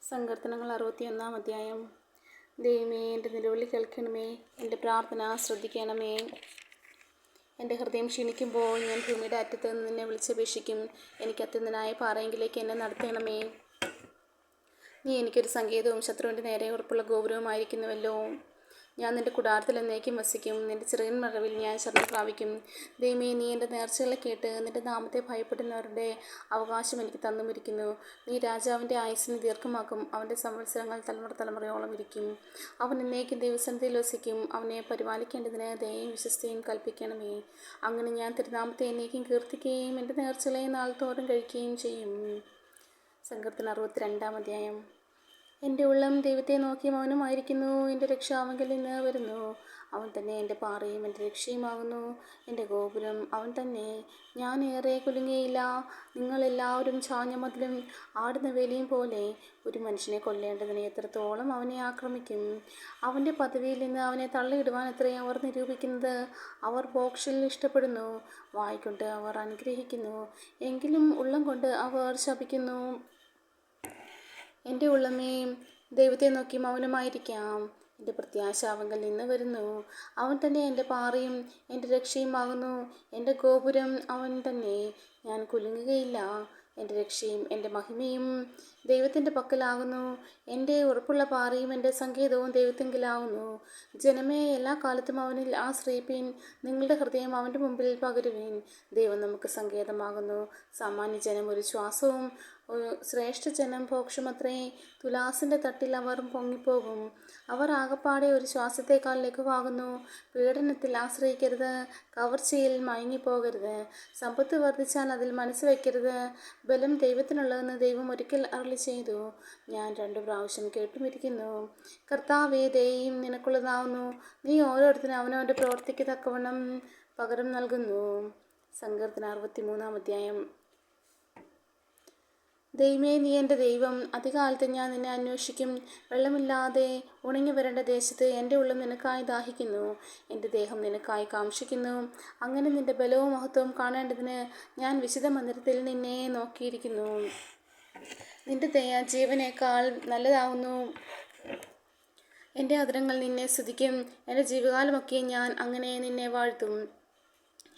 സങ്കീർത്തനങ്ങൾ 61 അധ്യായം. ദൈവമേ, എൻ്റെ നിലവിളി കേൾക്കണമേ, എൻ്റെ പ്രാർത്ഥന ശ്രദ്ധിക്കണമേ. എൻ്റെ ഹൃദയം ക്ഷീണിക്കുമ്പോൾ ഞാൻ ഭൂമിയുടെ അറ്റത്ത് നിന്ന് നിന്നെ വിളിച്ചപേക്ഷിക്കും. എനിക്ക് അത്യുന്നതനായ പാറയെങ്കിലേക്ക് എന്നെ നടത്തണമേ. നീ എനിക്കൊരു സങ്കേതവും ശത്രുവിൻ്റെ നേരെ ഉറപ്പുള്ള ഗോപുരവുമായിരിക്കുന്നുവല്ലോ. ഞാൻ നിൻ്റെ കൂടാരത്തിൽ എന്നേക്കും വസിക്കും. നിൻ്റെ ചിറകിൻ മറവിൽ ഞാൻ ശരണം പ്രാപിക്കും. ദൈവമേ, നീ എൻ്റെ നേർച്ചകളെ കേട്ട് നിൻ്റെ നാമത്തെ ഭയപ്പെടുന്നവരുടെ അവകാശം എനിക്ക് തന്നുമിരിക്കുന്നു. നീ രാജാവിൻ്റെ ആയുസ്സിനെ ദീർഘമാക്കും. അവൻ്റെ സംവത്സരങ്ങൾ തലമുറ തലമുറയോളം ഇരിക്കും. അവൻ എന്നേക്കും ദൈവസന്നിധിയിൽ വസിക്കും. അവനെ പരിപാലിക്കേണ്ടതിന് ദയയും വിശ്വസ്തയും കൽപ്പിക്കണമേ. അങ്ങനെ ഞാൻ തിരുനാമത്തെ എന്നേക്കും കീർത്തിക്കുകയും എൻ്റെ നേർച്ചകളെ നാൾതോറും കഴിക്കുകയും ചെയ്യും. സങ്കീർത്തനം 62 അധ്യായം. എൻ്റെ ഉള്ളം ദൈവത്തെ നോക്കി മൗനമായിരിക്കുന്നു. എൻ്റെ രക്ഷ അവങ്കൽ നിന്ന് വരുന്നു. അവൻ തന്നെ എൻ്റെ പാറയും എൻ്റെ രക്ഷയുമാകുന്നു, എൻ്റെ ഗോപുരം അവൻ തന്നെ. ഞാൻ ഏറെ കുലുങ്ങിയില്ല. നിങ്ങളെല്ലാവരും ചാഞ്ഞ മതിലും ആടുന്ന വേലിയും പോലെ. ഒരു മനുഷ്യനെ കൊല്ലേണ്ടതിന് എത്രത്തോളം അവനെ ആക്രമിക്കും. അവൻ്റെ പദവിയിൽ നിന്ന് അവനെ തള്ളിയിടുവാൻ എത്രയും അവർ നിരൂപിക്കുന്നത്. അവർ ബോക്ഷിൽ ഇഷ്ടപ്പെടുന്നു, വായ്കൊണ്ട് അവർ അനുഗ്രഹിക്കുന്നു, എങ്കിലും ഉള്ളം കൊണ്ട് അവർ ശപിക്കുന്നു. എൻ്റെ ഉള്ളമേ, ദൈവത്തെ നോക്കി മൗനമായിരിക്കാം. എൻ്റെ പ്രത്യാശ അവങ്കൽ നിന്ന് വരുന്നു. അവൻ തന്നെ എൻ്റെ പാറയും എൻ്റെ രക്ഷയുമാകുന്നു, എൻ്റെ ഗോപുരം അവൻ തന്നെ. ഞാൻ കുലുങ്ങുകയില്ല. എൻ്റെ രക്ഷയും എൻ്റെ മഹിമയും ദൈവത്തിൻ്റെ പക്കലാകുന്നു. എൻ്റെ ഉറപ്പുള്ള പാറയും എൻ്റെ സങ്കേതവും ദൈവത്തിങ്കലാകുന്നു. ജനമേ, എല്ലാ കാലത്തും അവനിൽ ആശ്രയിപ്പിൻ. നിങ്ങളുടെ ഹൃദയം അവൻ്റെ മുമ്പിൽ പകരുവിൻ. ദൈവം നമുക്ക് സങ്കേതമാകുന്നു. സാമാന്യ ജനം ഒരു ശ്വാസവും ശ്രേഷ്ഠ ജനം ഭോക്ഷമത്രേ. തുലാസിൻ്റെ തട്ടിൽ അവർ പൊങ്ങിപ്പോകും. അവർ ആകപ്പാടെ ഒരു ശ്വാസത്തേക്കാൾ ലഘുവാകുന്നു. പീഡനത്തിൽ ആശ്രയിക്കരുത്, കവർച്ചയിൽ മയങ്ങിപ്പോകരുത്. സമ്പത്ത് വർദ്ധിച്ചാൽ അതിൽ മനസ്സ് വയ്ക്കരുത്. ബലം ദൈവത്തിനുള്ളതെന്ന് ദൈവം ഒരിക്കൽ അരുളി ചെയ്തു. ഞാൻ 2 പ്രാവശ്യം കേട്ടുമിരിക്കുന്നു. കർത്താവേ, ദയയും നിനക്കുള്ളതാവുന്നു. നീ ഓരോരുത്തരും അവനവൻ്റെ പ്രവൃത്തിക്ക് തക്കവണ്ണം പകരം നൽകുന്നു. സങ്കീർത്തനം 63 അധ്യായം. ദൈവമേ, നീ എൻ്റെ ദൈവം. അധികാലത്ത് ഞാൻ നിന്നെ അന്വേഷിക്കും. വെള്ളമില്ലാതെ ഉണങ്ങി വരേണ്ട ദേശത്ത് എൻ്റെ ഉള്ളം നിനക്കായി ദാഹിക്കുന്നു. എൻ്റെ ദേഹം നിനക്കായി കാംക്ഷിക്കുന്നു. അങ്ങനെ നിൻ്റെ ബലവും മഹത്വവും കാണേണ്ടതിന് ഞാൻ വിശുദ്ധ മന്ദിരത്തിൽ നിന്നെ നോക്കിയിരിക്കുന്നു. നിൻ്റെ ദയ ജീവനേക്കാൾ നല്ലതാവുന്നു. എൻ്റെ അധരങ്ങൾ നിന്നെ സ്തുതിക്കും. എൻ്റെ ജീവകാലമൊക്കെ ഞാൻ അങ്ങനെ നിന്നെ വാഴ്ത്തും.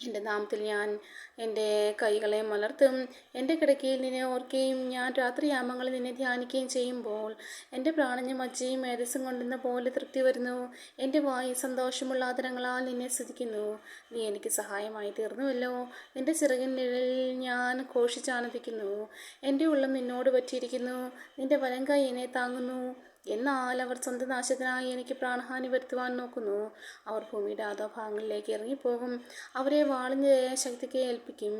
എൻ്റെ നാമത്തിൽ ഞാൻ എൻ്റെ കൈകളെ മലർത്തും. എൻ്റെ കിടക്കയിൽ നിന്നെ ഓർക്കുകയും ഞാൻ രാത്രിയാമങ്ങളിൽ നിന്നെ ധ്യാനിക്കുകയും ചെയ്യുമ്പോൾ എൻ്റെ പ്രാണനും മജ്ജയും മേധസ്സും കൊണ്ടെന്ന പോലെ തൃപ്തി വരുന്നു. എൻ്റെ വായി സന്തോഷമുള്ള ആദരങ്ങളാൽ നിന്നെ സ്തുതിക്കുന്നു. നീ എനിക്ക് സഹായമായി തീർന്നുവല്ലോ. നിൻ്റെ ചിറകിൻ നിഴലിൽ ഞാൻ ഘോഷിച്ചാനന്ദിക്കുന്നു. എൻ്റെ ഉള്ളം നിന്നോട് പറ്റിയിരിക്കുന്നു. നിൻ്റെ വലങ്കൈ എന്നെ താങ്ങുന്നു. എന്നാൽ അവർ സ്വന്തം നാശത്തിനായി എനിക്ക് പ്രാണഹാനി വരുത്തുവാൻ നോക്കുന്നു. അവർ ഭൂമിയുടെ അധോഭാഗങ്ങളിലേക്ക് ഇറങ്ങിപ്പോകും. അവരെ വാളിൻ്റെ ശക്തിക്ക് ഏൽപ്പിക്കും.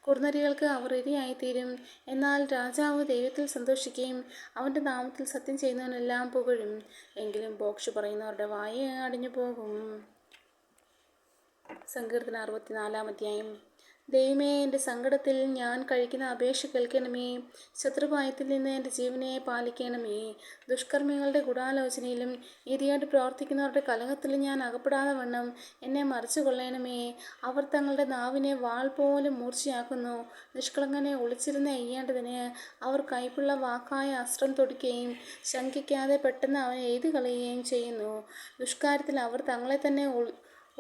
കുറുനരികൾക്ക് അവർ ഇരയായിത്തീരും. എന്നാൽ രാജാവ് ദൈവത്തിൽ സന്തോഷിക്കുകയും അവൻ്റെ നാമത്തിൽ സത്യം ചെയ്യുന്നവനെല്ലാം പുകഴും. എങ്കിലും ബോക്ഷ് പറയുന്നവരുടെ വായ അടിഞ്ഞു പോകും. സങ്കീർത്തനം 64 അധ്യായം. ദൈവമേ, എൻ്റെ സങ്കടത്തിൽ ഞാൻ കഴിക്കുന്ന അപേക്ഷ കേൾക്കണമേ. ശത്രുഭയത്തിൽ നിന്ന് എൻ്റെ ജീവനെ പാലിക്കണമേ. ദുഷ്കർമ്മികളുടെ ഗൂഢാലോചനയിലും നീതിയായിട്ട് പ്രവർത്തിക്കുന്നവരുടെ കലഹത്തിലും ഞാൻ അകപ്പെടാതെ വണ്ണം എന്നെ മറിച്ചു കൊള്ളണമേ. അവർ തങ്ങളുടെ നാവിനെ വാൾ പോലും മൂർച്ചയാക്കുന്നു. നിഷ്കളങ്കനെ ഒളിച്ചിരുന്ന് എയ്യേണ്ടതിന് അവർ കൈപ്പുള്ള വാക്കായ അസ്ത്രം തൊടുക്കുകയും ശങ്കിക്കാതെ പെട്ടെന്ന് അവനെ എയ്തു കളയുകയും ചെയ്യുന്നു. ദുഷ്കാര്യത്തിൽ അവർ തങ്ങളെ തന്നെ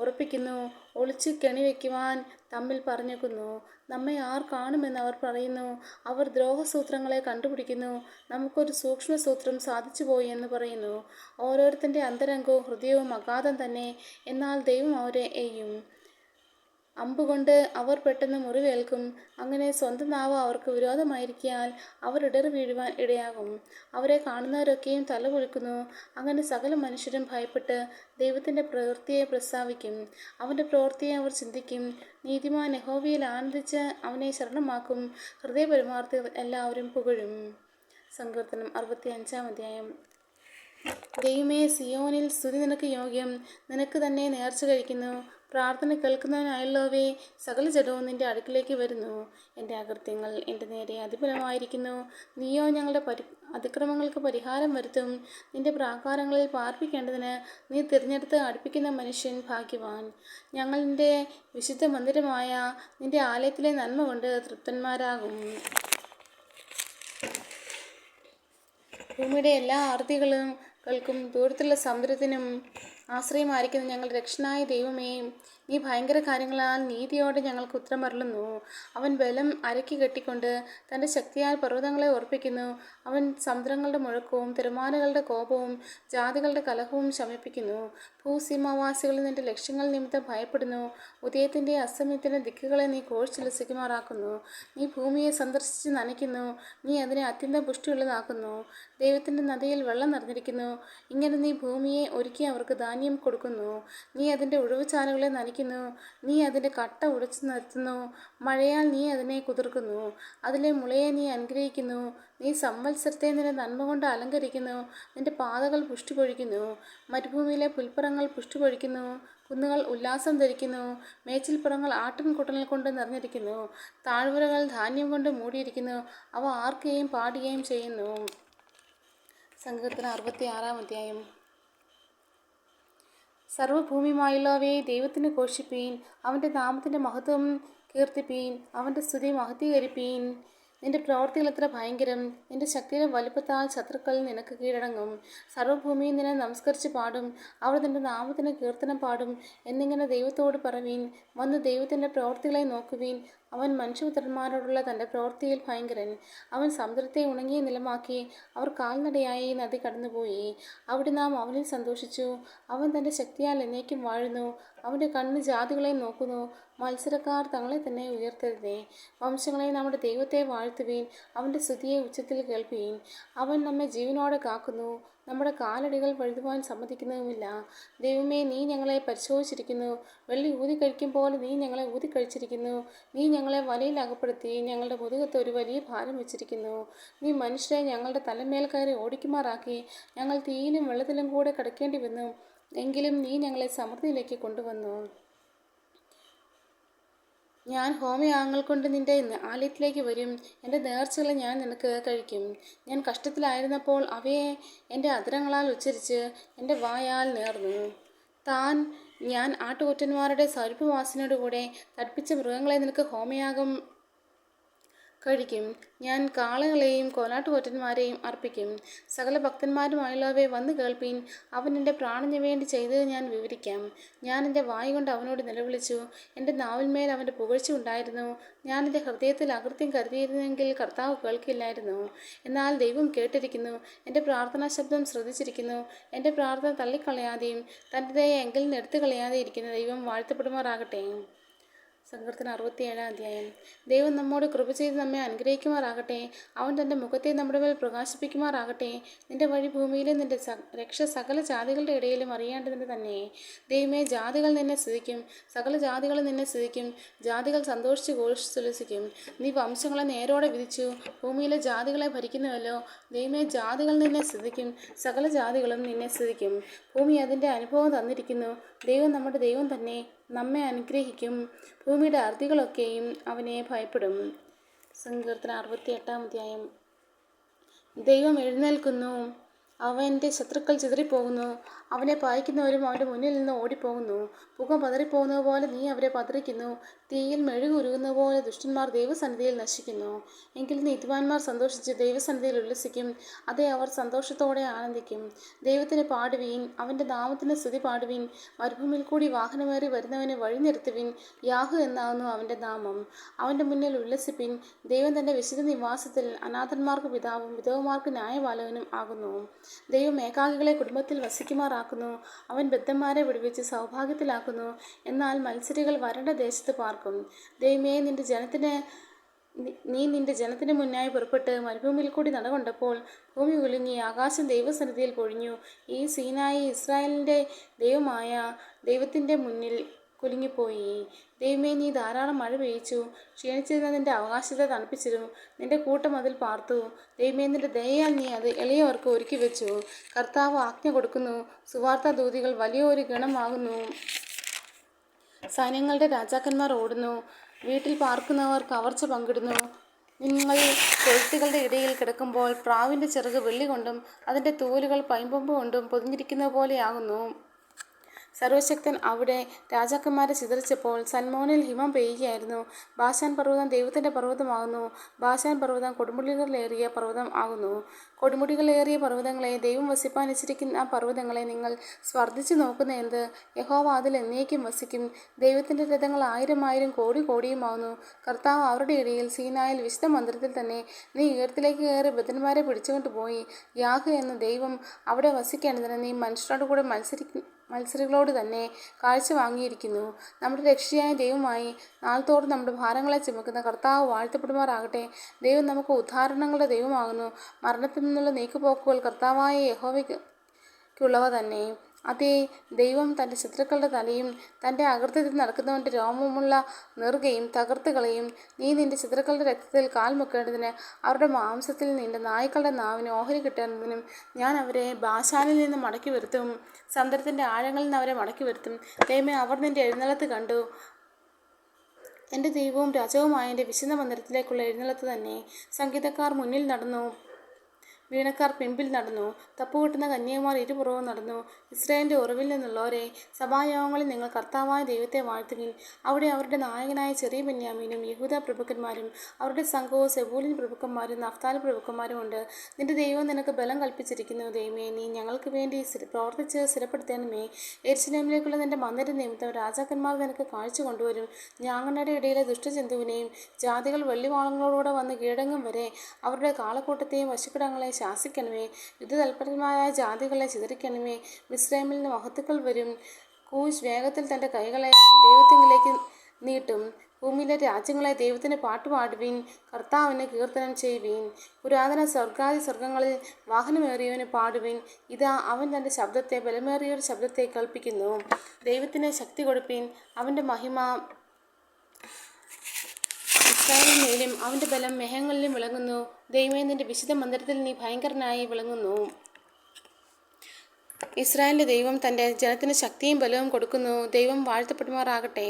ഉറപ്പിക്കുന്നു. ഒളിച്ച് കെണിവെക്കുവാൻ തമ്മിൽ പറഞ്ഞേക്കുന്നു. നമ്മെ ആർ കാണുമെന്ന് അവർ പറയുന്നു. അവർ ദ്രോഹസൂത്രങ്ങളെ കണ്ടുപിടിക്കുന്നു. നമുക്കൊരു സൂക്ഷ്മസൂത്രം സാധിച്ചുപോയി എന്ന് പറയുന്നു. ഓരോരുത്തൻ്റെ അന്തരംഗവും ഹൃദയവും അഗാധം തന്നെ. എന്നാൽ ദൈവം അവരെ എയ്യും. അമ്പുകൊണ്ട് അവർ പെട്ടെന്ന് മുറിവേൽക്കും. അങ്ങനെ സ്വന്തം നാവ് അവർക്ക് വിരോധമായിരിക്കാൻ അവർ ഇടറി വീഴുവാൻ ഇടയാകും. അവരെ കാണുന്നവരൊക്കെയും തലകുലുക്കുന്നു. അങ്ങനെ സകല മനുഷ്യരും ഭയപ്പെട്ട് ദൈവത്തിൻ്റെ പ്രവൃത്തിയെ പ്രസ്താവിക്കും. അവൻ്റെ പ്രവൃത്തിയെ അവർ ചിന്തിക്കും. നീതിമാൻ യഹോവയിൽ ആനന്ദിച്ച് അവനെ ശരണമാക്കും. ഹൃദയപരമാർത്ഥികൾ എല്ലാവരും പുകഴും. സങ്കീർത്തനം 65 അധ്യായം. ദൈവമേ, സിയോനിൽ സ്തുതി നിനക്ക് യോഗ്യം. നിനക്ക് തന്നെ നേർച്ച കഴിക്കുന്നു. പ്രാർത്ഥന കേൾക്കുന്നവനായുള്ളവേ, സകല ജഡവും നിൻ്റെ അടുക്കിലേക്ക് വരുന്നു. എൻ്റെ അകൃത്യങ്ങൾ എൻ്റെ നേരെ അതിബലമായിരിക്കുന്നു. നീയോ ഞങ്ങളുടെ അതിക്രമങ്ങൾക്ക് പരിഹാരം വരുത്തും. നിൻ്റെ പ്രാകാരങ്ങളിൽ പാർപ്പിക്കേണ്ടതിന് നീ തിരഞ്ഞെടുത്ത് അടുപ്പിക്കുന്ന മനുഷ്യൻ ഭാഗ്യവാൻ. ഞങ്ങൾ നിൻ്റെ വിശുദ്ധ മന്ദിരമായ നിൻ്റെ ആലയത്തിലെ നന്മ കൊണ്ട് തൃപ്തന്മാരാകും. ഭൂമിയുടെ എല്ലാ ആർത്തികൾക്കും ദൂരത്തുള്ള സമുദ്രത്തിനും ആശ്രയമായിരിക്കുന്ന ഞങ്ങളുടെ രക്ഷനായ ദൈവമേ, നീ ഭയങ്കര കാര്യങ്ങളാൽ നീതിയോടെ ഞങ്ങൾക്ക് ഉത്തരമരുളുന്നു. അവൻ ബലം അരക്കി കെട്ടിക്കൊണ്ട് തൻ്റെ ശക്തിയാൽ പർവ്വതങ്ങളെ ഉറപ്പിക്കുന്നു. അവൻ സമുദ്രങ്ങളുടെ മുഴക്കവും തിരമാലകളുടെ കോപവും ജാതികളുടെ കലഹവും ശമിപ്പിക്കുന്നു. ഭൂസീമാവാസികൾ നിന്റെ ലക്ഷ്യങ്ങൾ നിമിത്തം ഭയപ്പെടുന്നു. ഉദയത്തിൻ്റെ അസ്തമയത്തിൻ്റെ ദിക്കുകളെ നീ ഘോഷിച്ചുല്ലസിക്കുമാറാക്കുന്നു. നീ ഭൂമിയെ സന്ദർശിച്ച് നനയ്ക്കുന്നു. നീ അതിനെ അത്യന്തം പുഷ്ടിയുള്ളതാക്കുന്നു. ദൈവത്തിൻ്റെ നദിയിൽ വെള്ളം നിറഞ്ഞിരിക്കുന്നു. ഇങ്ങനെ നീ ഭൂമിയെ ഒരുക്കി അവർക്ക് ധാന്യം കൊടുക്കുന്നു. നീ അതിൻ്റെ ഉഴവുചാലുകളെ നനയ്ക്കുന്നു. നീ അതിൻ്റെ കട്ട ഉടച്ചു നിർത്തുന്നു. മഴയാൽ നീ അതിനെ കുതിർക്കുന്നു. അതിലെ മുളയെ നീ അനുഗ്രഹിക്കുന്നു. നീ സംവത്സരത്തെ നിന്റെ നന്മ കൊണ്ട് അലങ്കരിക്കുന്നു. നിന്റെ പാതകൾ പുഷ്ടി പൊഴിക്കുന്നു. മരുഭൂമിയിലെ പുൽപ്പുറങ്ങൾ പുഷ്ടി പൊഴിക്കുന്നു. കുന്നുകൾ ഉല്ലാസം ധരിക്കുന്നു. മേച്ചിൽപ്പുറങ്ങൾ ആട്ടിൻകുട്ടൽ കൊണ്ട് നിറഞ്ഞിരിക്കുന്നു. താഴ്വരകൾ ധാന്യം കൊണ്ട് മൂടിയിരിക്കുന്നു. അവ ആർക്കുകയും പാടുകയും ചെയ്യുന്നു. സങ്കീർത്തനം 66-ാം അധ്യായം. സർവ്വഭൂമിയുമായുള്ളവയെ ദൈവത്തിന് ഘോഷിപ്പീൻ. അവൻ്റെ നാമത്തിൻ്റെ മഹത്വം കീർത്തിപ്പീൻ. അവൻ്റെ സ്തുതി മഹത്വീകരിപ്പീൻ. നിന്റെ പ്രവൃത്തികൾ എത്ര ഭയങ്കരം! നിന്റെ ശക്തിയുടെ വലുപ്പത്താൽ ശത്രുക്കൾ നിനക്ക് കീഴടങ്ങും. സർവ്വഭൂമിയും നിന്നെ നമസ്കരിച്ച് പാടും. അവർ നിന്റെ നാമത്തിന് കീർത്തനം പാടും എന്നിങ്ങനെ ദൈവത്തോട് പറവീൻ. വന്ന് ദൈവത്തിൻ്റെ പ്രവൃത്തികളെ നോക്കുവീൻ. അവൻ മനുഷ്യപുത്രന്മാരോടുള്ള തൻ്റെ പ്രവൃത്തിയിൽ ഭയങ്കരൻ. അവൻ സമുദ്രത്തെ ഉണങ്ങിയ നിലമാക്കി. അവർ കാൽനടയായി നദി കടന്നുപോയി. അവിടെ നാം അവനിൽ സന്തോഷിച്ചു. അവൻ തൻ്റെ ശക്തിയാൽ എന്നേക്കും വാഴുന്നു. അവൻ്റെ കണ്ണ് ജാതികളെ നോക്കുന്നു. മത്സരക്കാർ തങ്ങളെ തന്നെ ഉയർത്തരുതേ. വംശങ്ങളെ നമ്മുടെ ദൈവത്തെ വാഴ്ത്തുവീൻ. അവൻ്റെ സ്തുതിയെ ഉച്ചത്തിൽ കേൾപ്പീൻ. അവൻ നമ്മെ ജീവനോടെ കാക്കുന്നു. നമ്മുടെ കാലടികൾ വഴുതുവാൻ സമ്മതിക്കുന്നതുമില്ല. ദൈവമേ, നീ ഞങ്ങളെ പരിശോധിച്ചിരിക്കുന്നു. വെള്ളി ഊതിക്കഴിക്കും പോലെ നീ ഞങ്ങളെ ഊതിക്കഴിച്ചിരിക്കുന്നു. നീ ഞങ്ങളെ വലയിൽ അകപ്പെടുത്തി ഞങ്ങളുടെ മുതുകത്ത് ഒരു വലിയ ഭാരം വെച്ചിരിക്കുന്നു. നീ മനുഷ്യരെ ഞങ്ങളുടെ തലമേൽ കയറി ഓടിക്കുമാറാക്കി. ഞങ്ങൾ തീയിലും വെള്ളത്തിലും കൂടെ കിടക്കേണ്ടി വന്നു. എങ്കിലും നീ ഞങ്ങളെ സമൃദ്ധിയിലേക്ക് കൊണ്ടുവന്നു. ഞാൻ ഹോമയാഗങ്ങൾ കൊണ്ട് നിന്റെ ആലയത്തിലേക്ക് വരും. എൻ്റെ നേർച്ചകളെ ഞാൻ നിനക്ക് കഴിക്കും. ഞാൻ കഷ്ടത്തിലായിരുന്നപ്പോൾ അവയെ എൻ്റെ അധരങ്ങളാൽ ഉച്ചരിച്ച് എൻ്റെ വായാൽ നേർന്നു. ഞാൻ ആട്ടുകൊറ്റന്മാരുടെ സൗരഭ്യവാസനയോടുകൂടെ തടിപ്പിച്ച മൃഗങ്ങളെ നിനക്ക് ഹോമയാഗം കഴിക്കും. ഞാൻ കാളകളെയും കോലാട്ടുകൊറ്റന്മാരെയും അർപ്പിക്കും. സകല ഭക്തന്മാരുമായുള്ളവയെ വന്ന് കേൾപ്പീൻ. അവൻ എൻ്റെ പ്രാണന് വേണ്ടി ചെയ്തത് ഞാൻ വിവരിക്കാം. ഞാൻ എൻ്റെ വായ് കൊണ്ട് അവനോട് നിലവിളിച്ചു. എൻ്റെ നാവിന്മേൽ അവൻ്റെ പുകഴ്ച ഉണ്ടായിരുന്നു. ഞാൻ എൻ്റെ ഹൃദയത്തിൽ അകൃത്യം കരുതിയിരുന്നെങ്കിൽ കർത്താവ് കേൾക്കില്ലായിരുന്നു. എന്നാൽ ദൈവം കേട്ടിരിക്കുന്നു. എൻ്റെ പ്രാർത്ഥനാ ശബ്ദം ശ്രദ്ധിച്ചിരിക്കുന്നു. എൻ്റെ പ്രാർത്ഥന തള്ളിക്കളയാതെയും തൻ്റെ ദയ എങ്കിൽ നിന്ന് എടുത്തു കളയാതെ ഇരിക്കുന്ന ദൈവം വാഴ്ത്തപ്പെടുമാറാകട്ടെ. സങ്കീർത്തനം 67-ാം അധ്യായം. ദൈവം നമ്മോട് കൃപ ചെയ്ത് നമ്മെ അനുഗ്രഹിക്കുമാറാകട്ടെ. അവൻ തൻ്റെ മുഖത്തെ നമ്മുടെ മേൽ പ്രകാശിപ്പിക്കുമാറാകട്ടെ. നിന്റെ വഴി ഭൂമിയിലെ നിന്റെ രക്ഷ സകല ജാതികളുടെ ഇടയിലും അറിയേണ്ടതിന് തന്നെ. ദൈവമേ, ജാതികൾ നിന്നെ സ്തുതിക്കും. സകല ജാതികളും നിന്നെ സ്തുതിക്കും. ജാതികൾ സന്തോഷിച്ച് ഘോഷിച്ചുല്ലസിക്കും. നീ വംശങ്ങളെ നേരോടെ വിധിച്ചു. ഭൂമിയിലെ ജാതികളെ ഭരിക്കുന്നുവല്ലോ. ദൈവമേ, ജാതികൾ നിന്നെ സ്തുതിക്കും. സകല ജാതികളും നിന്നെ സ്തുതിക്കും. ഭൂമി അതിൻ്റെ അനുഭവം തന്നിരിക്കുന്നു. ദൈവം നമ്മുടെ ദൈവം തന്നെ നമ്മെ അനുഗ്രഹിക്കും. ഭൂമിയുടെ അർത്തികളൊക്കെയും അവനെ ഭയപ്പെടും. സങ്കീർത്തനം 68-ാം അധ്യായം. ദൈവം എഴുന്നേൽക്കുന്നു. അവൻ്റെ ശത്രുക്കൾ ചിതറിപ്പോകുന്നു. അവനെ പായിക്കുന്നവരും അവൻ്റെ മുന്നിൽ നിന്ന് ഓടിപ്പോകുന്നു. പുക പതറിപ്പോകുന്നത് പോലെ നീ അവരെ പതറിക്കുന്നു. തീയിൽ മെഴുകുരുകുന്നത് പോലെ ദുഷ്ടന്മാർ ദൈവസന്നിധിയിൽ നശിക്കുന്നു. എങ്കിൽ നീതിമാന്മാർ സന്തോഷിച്ച് ദൈവസന്നിധിയിൽ ഉല്ലസിക്കും. അതെ, അവർ സന്തോഷത്തോടെ ആനന്ദിക്കും. ദൈവത്തിന് പാടുവീൻ. അവൻ്റെ നാമത്തിന് സ്തുതി പാടുവീൻ. മരുഭൂമിയിൽ കൂടി വാഹനമേറി വരുന്നവനെ വഴിനിർത്തുവിൻ. യാഹു എന്നാകുന്നു അവൻ്റെ നാമം. അവൻ്റെ മുന്നിൽ ഉല്ലസിപ്പിൻ. ദൈവം തൻ്റെ വിശുദ്ധ നിവാസത്തിൽ അനാഥന്മാർക്ക് പിതാവും വിധവമാർക്ക് ന്യായപാലകനും ആകുന്നു. ദൈവം ഏകാകികളെ കുടുംബത്തിൽ വസിക്കുമാറാക്കുന്നു. അവൻ ബദ്ധന്മാരെ വിടുവിച്ച് സൗഭാഗ്യത്തിലാക്കുന്നു. എന്നാൽ മത്സരികൾ വരണ്ട ദേശത്ത് പാർക്കും. ദൈവമേ, നീ നിന്റെ ജനത്തിന് മുന്നായി പുറപ്പെട്ട് മരുഭൂമിയിൽ കൂടി നടകൊണ്ടപ്പോൾ ഭൂമി കുലുങ്ങി. ആകാശം ദൈവസന്നിധിയിൽ പൊഴിഞ്ഞു. ഈ സീനായി ഇസ്രായേലിൻ്റെ ദൈവമായ ദൈവത്തിൻ്റെ മുന്നിൽ കുലുങ്ങിപ്പോയി. ദൈവമേ, നീ ധാരാളം മഴ പെയ്യിച്ചു. ക്ഷീണിച്ചിരുന്ന നിന്റെ അവകാശത്തെ തണുപ്പിച്ചിരുന്നു. നിന്റെ കൂട്ടം അതിൽ പാർത്തു. ദൈവമേ, നിന്റെ ദയയാൽ നീ അത് എളിയവർക്ക് ഒരുക്കി വെച്ചു. കർത്താവ് ആജ്ഞ കൊടുക്കുന്നു. സുവാർത്താ ദൂതികൾ വലിയൊരു ഗണമാകുന്നു. സൈന്യങ്ങളുടെ രാജാക്കന്മാർ ഓടുന്നു. വീട്ടിൽ പാർക്കുന്നവർ കവർച്ച പങ്കിടുന്നു. നിങ്ങൾ കൊഴുത്തുകളുടെ ഇടയിൽ കിടക്കുമ്പോൾ പ്രാവിൻ്റെ ചിറക് വെള്ളി കൊണ്ടും അതിൻ്റെ തൂലുകൾ പൈമ്പൊമ്പ് കൊണ്ടും പൊതിഞ്ഞിരിക്കുന്നത് പോലെയാകുന്നു. സർവശക്തൻ അവിടെ രാജാക്കന്മാരെ ചിതറിച്ചപ്പോൾ സൽമോനിൽ ഹിമം പെയ്യുകയായിരുന്നു. ബാശാൻ പർവ്വതം ദൈവത്തിൻ്റെ പർവ്വതമാകുന്നു. ബാശാൻ പർവ്വതം കൊടുമുടികളേറിയ പർവ്വതം ആകുന്നു. കൊടുമുടികളേറിയ പർവ്വതങ്ങളെ, ദൈവം വസിപ്പാൻ ഇച്ചിരിക്കുന്ന പർവ്വതങ്ങളെ നിങ്ങൾ സ്പർദ്ധിച്ചു നോക്കുന്ന എന്ത്? യഹോവ അതിൽ എന്നേക്കും വസിക്കും. ദൈവത്തിൻ്റെ രഥങ്ങൾ 1000 കോടി കോടിയുമാകുന്നു. കർത്താവ് അവരുടെ ഇടയിൽ സീനായിൽ വിശുദ്ധ മന്ദിരത്തിൽ തന്നെ. നീ ഉയരത്തിലേക്ക് കയറി ബദ്ധന്മാരെ പിടിച്ചുകൊണ്ട് പോയി. യാഹ് എന്ന ദൈവം അവിടെ വസിക്കേണ്ടതിന് നീ മനുഷ്യരോട് കൂടെ മത്സരികളോട് തന്നെ കാഴ്ച വാങ്ങിയിരിക്കുന്നു. നമ്മുടെ രക്ഷയായ ദൈവമായി നാൾതോറും നമ്മുടെ ഭാരങ്ങളെ ചുമക്കുന്ന കർത്താവ് വാഴ്ത്തപ്പെടുമാറാകട്ടെ. ദൈവം നമുക്ക് ഉദ്ധാരണങ്ങളുടെ ദൈവമാകുന്നു. മരണത്തിൽ നിന്നുള്ള നീക്കുപോക്കുകൾ കർത്താവായ യഹോവയ്ക്കുള്ളവ തന്നെ. അതേ, ദൈവം തൻ്റെ ശത്രുക്കളുടെ തലയും തൻ്റെ അകൃത്യത്തിൽ നടക്കുന്നവൻ്റെ രോമമുള്ള നെറുകയും തകർത്ത് കളയും. നീ നിന്റെ ശത്രുക്കളുടെ രക്തത്തിൽ കാൽ മുക്കേണ്ടതിന് അവരുടെ മാംസത്തിൽ നിന്റെ നായ്ക്കളുടെ നാവിന് ഓഹരി കിട്ടേണ്ടതിനും ഞാൻ അവരെ ബാശാനിൽ നിന്ന് മടക്കി വരുത്തും. സമുദ്രത്തിൻ്റെ ആഴങ്ങളിൽ നിന്ന് അവരെ മടക്കി വരുത്തും. ദൈവമേ, അവർ നിന്റെ എഴുന്നള്ളത്ത് കണ്ടു. എൻ്റെ ദൈവവും രാജാവുമായ എൻ്റെ വിശുദ്ധ മന്ദിരത്തിലേക്കുള്ള എഴുന്നള്ളത്ത് തന്നെ. സംഗീതക്കാർ മുന്നിൽ നടന്നു, വീണക്കാർ പിമ്പിൽ നടന്നു, തപ്പുകൊട്ടുന്ന കന്യകമാർ ഇരുപുറവും നടന്നു. ഇസ്രായേലിൻ്റെ ഉറവിൽ നിന്നുള്ളവരെ, സഭായോഗങ്ങളിൽ നിങ്ങൾ കർത്താവായ ദൈവത്തെ വാഴ്ത്തുവിൻ. അവിടെ അവരുടെ നായകനായ ചെറിയ ബെന്യാമീനും യഹൂദ പ്രഭുക്കന്മാരും അവരുടെ സംഘവും സെബൂലൂൻ പ്രഭുക്കന്മാരും നഫ്താലി പ്രഭുക്കന്മാരും ഉണ്ട്. നിന്റെ ദൈവം നിനക്ക് ബലം കൽപ്പിച്ചിരിക്കുന്നു. ദൈവമേ, നീ ഞങ്ങൾക്ക് വേണ്ടി പ്രവർത്തിച്ച് സ്ഥിരപ്പെടുത്തേണമേ. യെരുശലേമിലേക്കുള്ള നിന്റെ മന്ദിര നിമിത്തം രാജാക്കന്മാർ നിനക്ക് കാഴ്ച കൊണ്ടുവരും. ഞാങ്ങണയുടെ ഇടയിലെ ദുഷ്ടജന്തുവിനെയും ജാതികൾ വെള്ളിവാളങ്ങളോടുകൂടെ വന്ന് കീഴടങ്ങും വരെ അവരുടെ കാളക്കൂട്ടത്തെയും പശുക്കിടങ്ങളെയും ശാസിക്കണമേ. യുദ്ധതൽപരമായ ജാതികളെ ചിതറിക്കണമേ. മിസ്രയീമിൽ നിന്ന് മഹത്തുക്കൾ വരും. കൂശ് വേഗത്തിൽ തൻ്റെ കൈകളെ ദൈവത്തിങ്കിലേക്ക് നീട്ടും. ഭൂമിയിലെ രാജ്യങ്ങളെ ദൈവത്തിന് പാട്ടുപാടുവീൻ. കർത്താവിന് കീർത്തനം ചെയ്യുവീൻ. പുരാതന സ്വർഗാദി സ്വർഗങ്ങളിൽ വാഹനമേറിയവന് പാടുവീൻ. ഇതാ, അവൻ തൻ്റെ ശബ്ദത്തെ, ബലമേറിയൊരു ശബ്ദത്തെ കേൾപ്പിക്കുന്നു. ദൈവത്തിന് ശക്തി കൊടുപ്പീൻ. അവൻ്റെ മഹിമ ഇസ്രായേലിന്മേലും അവൻ്റെ ബലം മേഘങ്ങളിലും വിളങ്ങുന്നു. ദൈവമേ, നിന്റെ വിശുദ്ധ മന്ദിരത്തിൽ നീ ഭയങ്കരനായി വിളങ്ങുന്നു. ഇസ്രായേലിൻ്റെ ദൈവം തൻ്റെ ജനത്തിന് ശക്തിയും ബലവും കൊടുക്കുന്നു. ദൈവം വാഴ്ത്തപ്പെടുമാറാകട്ടെ.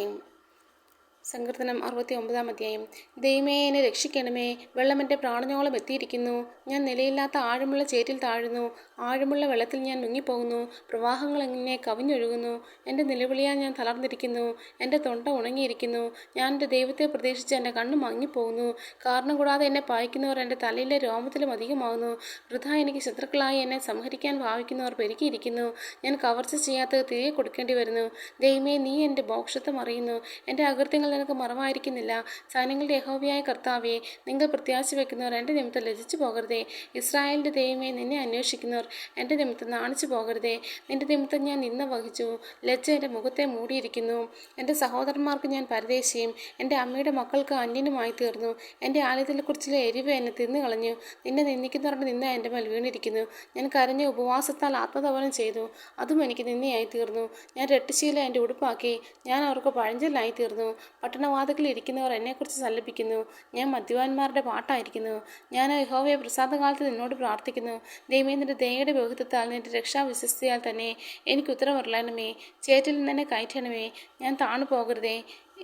സങ്കീർത്തനം 69-ാം അധ്യായം. ദൈവമേ, എന്നെ രക്ഷിക്കണമേ. വെള്ളം എൻ്റെ പ്രാണനോളം എത്തിയിരിക്കുന്നു. ഞാൻ നിലയില്ലാത്ത ആഴമുള്ള ചേറ്റിൽ താഴുന്നു. ആഴമുള്ള വെള്ളത്തിൽ ഞാൻ മുങ്ങിപ്പോകുന്നു. പ്രവാഹങ്ങൾ എന്നെ കവിഞ്ഞൊഴുകുന്നു. എൻ്റെ നിലവിളിയാൽ ഞാൻ തളർന്നിരിക്കുന്നു. എൻ്റെ തൊണ്ട ഉണങ്ങിയിരിക്കുന്നു. ഞാൻ എൻ്റെ ദൈവത്തെ പ്രതീക്ഷിച്ച് എൻ്റെ കണ്ണ് മങ്ങിപ്പോകുന്നു. കാരണം കൂടാതെ എന്നെ പായിക്കുന്നവർ എൻ്റെ തലയിലെ രോമത്തിലും അധികമാകുന്നു. വൃഥാ എനിക്ക് ശത്രുക്കളായി എന്നെ സംഹരിക്കാൻ ഭാവിക്കുന്നവർ പെരുകിയിരിക്കുന്നു. ഞാൻ കവർച്ച ചെയ്യാത്തത് തിരികെ കൊടുക്കേണ്ടി വരുന്നു. ദൈവമേ, നീ എൻ്റെ ബോക്ഷത്വം അറിയുന്നു. എൻ്റെ അകൃത്യങ്ങൾ നിനക്ക് മറവായിരിക്കുന്നില്ല. സൈന്യങ്ങളുടെ യഹോവയായ കർത്താവേ, നിങ്ങൾ പ്രത്യാശ വയ്ക്കുന്നവർ എൻ്റെ നിമിത്തം ലജിച്ചു പോകരുതേ. ഇസ്രായേലിൻ്റെ ദൈവമേ, നിന്നെ അന്വേഷിക്കുന്നവർ എൻ്റെ നിമിത്തം നാണിച്ചു പോകരുതേ. നിന്റെ നിമിത്തം ഞാൻ നിന്ന വഹിച്ചു. ലജ്ജ എൻ്റെ മുഖത്തെ മൂടിയിരിക്കുന്നു. എൻ്റെ സഹോദരന്മാർക്ക് ഞാൻ പരദേശിയും എൻ്റെ അമ്മയുടെ മക്കൾക്ക് അന്യനുമായി തീർന്നു. എൻ്റെ ആലയത്തെക്കുറിച്ചുള്ള എരിവ് എന്നെ തിന്നുകളഞ്ഞു. നിന്നെ നിന്ദിക്കുന്നവരുടെ നിന്ന എൻ്റെ മേൽ വീണിരിക്കുന്നു. ഞാൻ കരഞ്ഞ് ഉപവാസത്താൽ ആത്മതപനം ചെയ്തു. അതും എനിക്ക് നിന്നയായി തീർന്നു. ഞാൻ രട്ടുശീല എൻ്റെ ഉടുപ്പാക്കി. ഞാൻ അവർക്ക് പഴഞ്ചൊല്ലായി തീർന്നു. പട്ടണവാതിക്കൽ ഇരിക്കുന്നവർ എന്നെക്കുറിച്ച് സല്ലപിക്കുന്നു. ഞാൻ മദ്യപാന്മാരുടെ പാട്ടായിരിക്കുന്നു. ഞാൻ യഹോവയെ പ്രസാദകാലത്ത് നിന്നോട് പ്രാർത്ഥിക്കുന്നു. ദൈവമേ, നിന്റെ ദയയുടെ ബഹുത്വത്താൽ നിന്റെ രക്ഷാവിശ്വസ്തയാൽ തന്നെ എനിക്ക് ഉത്തരമരുളണമേ. ചേറ്റിൽ നിന്ന് എന്നെ കയറ്റണമേ. ഞാൻ താണു പോകരുതേ.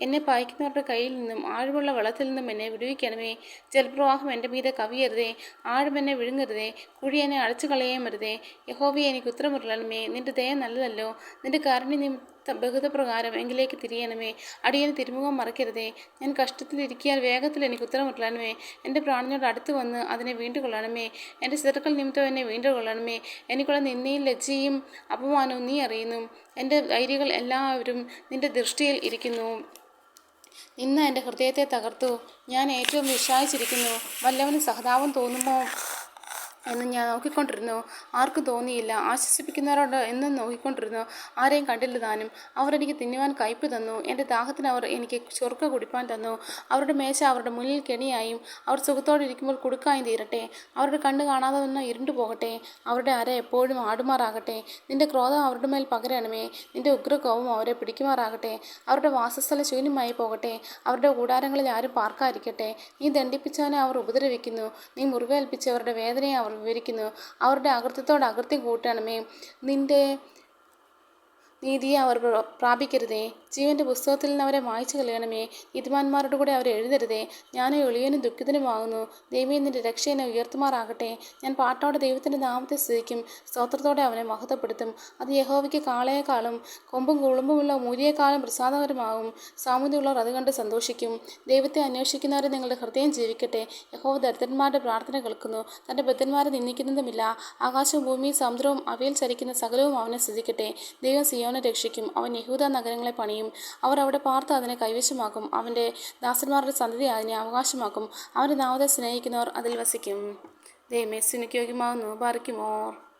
എന്നെ പായിക്കുന്നവരുടെ കയ്യിൽ നിന്നും ആഴമുള്ള വെള്ളത്തിൽ നിന്നും എന്നെ വിടുവിക്കണമേ. ജലപ്രവാഹം എൻ്റെ മീതെ കവിയരുതേ. ആഴം എന്നെ വിഴുങ്ങരുതേ. കുഴി എന്നെ അടച്ചു കളയാൻ വരുതേ. യഹോവയെ എനിക്ക് ഉത്തരമരുളണമേ. നിന്റെ ദയ നല്ലതല്ലോ. നിന്റെ കാരുണ്യം ബഹുതപ്രകാരം എങ്കിലേക്ക് തിരിയണമേ. അടിയന് തിരുമുഖം മറക്കരുതേ. ഞാൻ കഷ്ടത്തിലിരിക്കാൻ വേഗത്തിൽ എനിക്ക് ഉത്തരമരുളണമേ. എൻ്റെ പ്രാണനോട് അടുത്ത് വന്ന് അതിനെ വീണ്ടുകൊള്ളണമേ. എൻ്റെ ശത്രുക്കൾ നിമിത്തം എന്നെ വീണ്ടുകൊള്ളണമേ. എനിക്കുള്ള നിന്ദയും ലജ്ജയും അപമാനവും നീ അറിയുന്നു. എൻ്റെ വൈരികൾ എല്ലാവരും നിന്റെ ദൃഷ്ടിയിൽ ഇരിക്കുന്നു. ഇന്ന് എൻ്റെ ഹൃദയത്തെ തകർത്തു. ഞാൻ ഏറ്റവും വിഷാദിച്ചിരിക്കുന്നു. വല്ലവന് സഹതാപം തോന്നുമോ എന്ന് ഞാൻ നോക്കിക്കൊണ്ടിരുന്നു. ആർക്കും തോന്നിയില്ല. ആശ്വസിപ്പിക്കുന്നവരോട് എന്നും നോക്കിക്കൊണ്ടിരുന്നു. ആരെയും കണ്ടില്ല താനും. അവർ എനിക്ക് തിന്നുവാൻ കയ്പ് തന്നു. എൻ്റെ ദാഹത്തിന് അവർ എനിക്ക് ചൊറുക്ക കുടിപ്പാൻ തന്നു. അവരുടെ മേശ അവരുടെ മുന്നിൽ കെണിയായും അവർ സുഖത്തോടെ ഇരിക്കുമ്പോൾ കുടുക്കായും തീരട്ടെ. അവരുടെ കണ്ണ് കാണാതെ വന്ന് ഇരുണ്ടു പോകട്ടെ. അവരുടെ അര എപ്പോഴും ആടുമാറാകട്ടെ. നിന്റെ ക്രോധം അവരുടെ മേൽ പകരണമേ. നിന്റെ ഉഗ്രകോപം അവരെ പിടിക്കുമാറാകട്ടെ. അവരുടെ വാസസ്ഥലം ശൂന്യമായി പോകട്ടെ. അവരുടെ കൂടാരങ്ങളിൽ ആരും പാർക്കാതിരിക്കട്ടെ. നീ ദണ്ഡിപ്പിച്ചവനെ അവർ ഉപദ്രവിക്കുന്നു. നീ മുറിവേൽപ്പിച്ചവരുടെ വേദനയെ അവർ വിവരിക്കുന്നു. അവരുടെ അകൃത്യത്തോട് അകൃത്യം കൂട്ടണമേ. നിന്റെ നീതിയെ അവർ പ്രാപിക്കരുതേ. ജീവന്റെ പുസ്തകത്തിൽ നിന്ന് അവരെ മായ്ച്ചു കളയണമേ. നീതിമാന്മാരുടെ കൂടെ അവരെ എഴുതരുതേ. ഞാൻ എളിയനും ദുഃഖിതനുമാകുന്നു. ദൈവമേ, നിന്റെ രക്ഷ എന്നെ ഉയർത്തുമാറാകട്ടെ. ഞാൻ പാട്ടോടെ ദൈവത്തിന്റെ നാമത്തെ സ്തുതിക്കും. സ്തോത്രത്തോടെ അവനെ മഹത്വപ്പെടുത്തും. അത് യഹോവയ്ക്ക് കാളയേക്കാളും കൊമ്പും കുളുമ്പുമുള്ള മൂരിയേക്കാളും പ്രസാദകരമാകും. സാമൂതിയുള്ളവർ അത് കണ്ട് സന്തോഷിക്കും. ദൈവത്തെ അന്വേഷിക്കുന്നവരെ നിങ്ങളുടെ ഹൃദയം ജീവിക്കട്ടെ. യഹോവ ദരിദ്രന്മാരുടെ പ്രാർത്ഥന കേൾക്കുന്നു. തന്റെ ബദ്ധന്മാരെ നിന്ദിക്കുന്നതുമില്ല. ആകാശവും ഭൂമിയും സമുദ്രവും അവയിൽ ചരിക്കുന്ന സകലവും അവനെ സ്തുതിക്കട്ടെ. ദൈവം സിയോനെ രക്ഷിക്കും. അവൻ യഹൂദ നഗരങ്ങളെ പണിയും. അവർ അവിടെ പാർത്ത് അതിനെ കൈവശമാക്കും. അവന്റെ ദാസന്മാരുടെ സന്തതി അതിനെ അവകാശമാക്കും. അവന്റെ നാമത്തെ സ്നേഹിക്കുന്നവർ അതിൽ വസിക്കും. ദൈവമേ, സ്തുതിക്ക് യോഗ്യമാകുന്നു. ബാറയ്ക്കുമോർ.